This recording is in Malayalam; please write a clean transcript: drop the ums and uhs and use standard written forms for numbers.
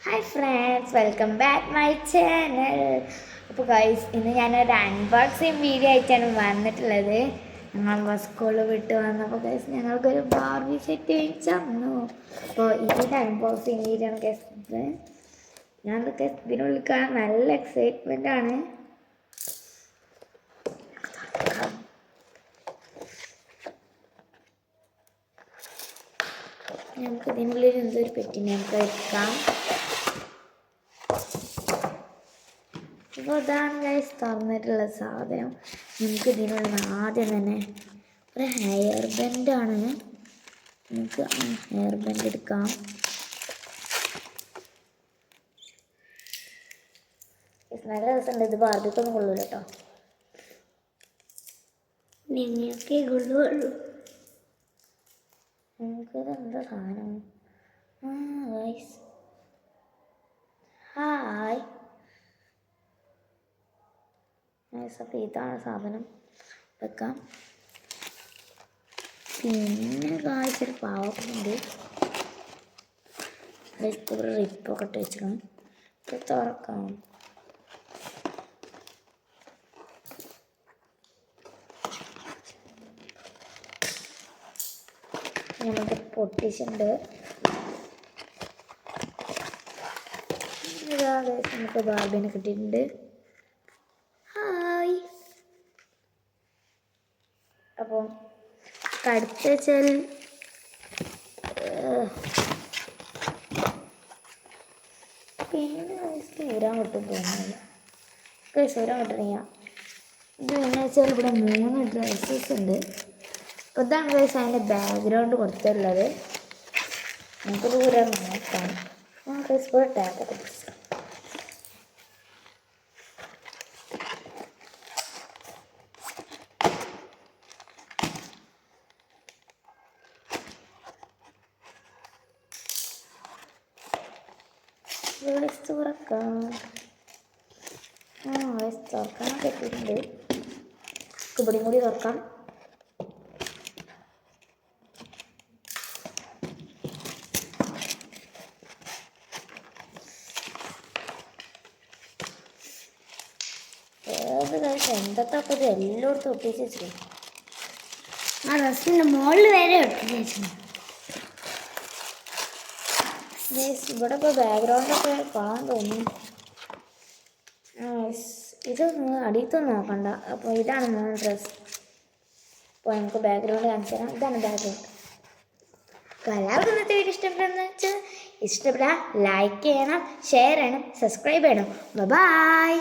Hi friends, welcome back my channel. അപ്പോൾ ഗൈസ്, ഇന്ന് ഞാനൊരു അൺബോക്സിങ് വീഡിയോ ആയിട്ടാണ് വന്നിട്ടുള്ളത്. ഞങ്ങൾ സ്കൂളിൽ വിട്ട് വന്നപ്പോൾ ഗൈസ് ഞങ്ങൾക്കൊരു ബാർബി സെറ്റ് തന്നു. അപ്പോൾ ഇതിൻ്റെ അൺബോക്സിങ് വീഡിയോ ആണ് ഗൈസ്. ഞാൻ ഇതിനുള്ളിൽ കാണാൻ നല്ല എക്സൈറ്റ്മെൻ്റ് ആണ്. നമുക്ക് ഇതിനുള്ളിൽ എന്തൊരു പെട്ടിനെ നമുക്ക് വെക്കാം. അപ്പോൾ അതാണ് ഗൈസ് തുറന്നിട്ടുള്ള സാധനം. നമുക്ക് ഇതിനുള്ള ആദ്യം തന്നെ ഒരു ഹെയർ ബാൻഡാണ്. നമുക്ക് ഹെയർ ബാൻഡ് എടുക്കാം. നല്ല രസമുണ്ട്. ഇത് ബാർബിക്കൊന്നും കൊള്ളൂല കേട്ടോ, നിങ്ങൾക്കേ കൊള്ളുള്ളൂ. നമുക്കിത് എന്താ സാധനം? Guys hi. അപ്പോൾ ഇതാണ് സാധനം, വെക്കാം. പിന്നെ കാഴ്ചൊരു പാവക്കുണ്ട്. ഒരു റിപ്പൊക്കെ ഇട്ട് വെച്ചിക്കണം. ഇത് തുറക്കാം. നമുക്ക് പൊട്ടിച്ചുണ്ട്. നമുക്ക് ബാർബിനെ കിട്ടിയിട്ടുണ്ട്. ഹായ്. അപ്പോൾ കടുത്ത വെച്ചാൽ പിന്നെ ഊരാൻ കിട്ടും തോന്നുന്നില്ല. ഊരാൻ കിട്ടണില്ല. ഇത് പിന്നെ വെച്ചാൽ ഇവിടെ 3 ഡ്രസ്സസ് ഉണ്ട്. അപ്പോൾ ഇതാണ് ഗൈസ് അതിൻ്റെ ബാക്ക്ഗ്രൗണ്ട് കൊടുത്തുള്ളത്. നമുക്ക് ദൂരം നോക്കാം. ഗൈസ് ഇപ്പോൾ ടാപ്പ് കൊടുത്തു. തുറക്കാം. തുറക്കാൻ പറ്റിയിട്ടുണ്ട്. ഇവിടെയും കൂടി തുറക്കാം. എന്തൊക്കെ അപ്പോൾ ഇത് എല്ലായിടത്തും ഒട്ടിച്ച് വെച്ചിട്ടുണ്ട്. ആ ഡ്രസ്സിൻ്റെ മുകളിൽ വരെ ഒട്ടിച്ച് വെച്ചിട്ടുണ്ട്. ഇവിടെ ഇപ്പോൾ ബാക്ക്ഗ്രൗണ്ടൊക്കെ കാണാൻ തോന്നുന്നു. ഇതൊന്നും അടിയത്തൊന്നും നോക്കണ്ട. അപ്പോൾ ഇതാണ് 3 ഡ്രസ്സ്. അപ്പോൾ നമുക്ക് ബാക്ക്ഗ്രൗണ്ട് കാണിച്ചു തരാം. ഇതാണ് ബാക്ക്ഗ്രൗണ്ട്. അപ്പോൾ എല്ലാവർക്കും ഇന്നത്തെ വീഡിയോ ഇഷ്ടപ്പെടുന്ന വെച്ചാൽ ഇഷ്ടപ്പെടാൻ ലൈക്ക് ചെയ്യണം, ഷെയർ ചെയ്യണം, സബ്സ്ക്രൈബ് ചെയ്യണം. ബൈ.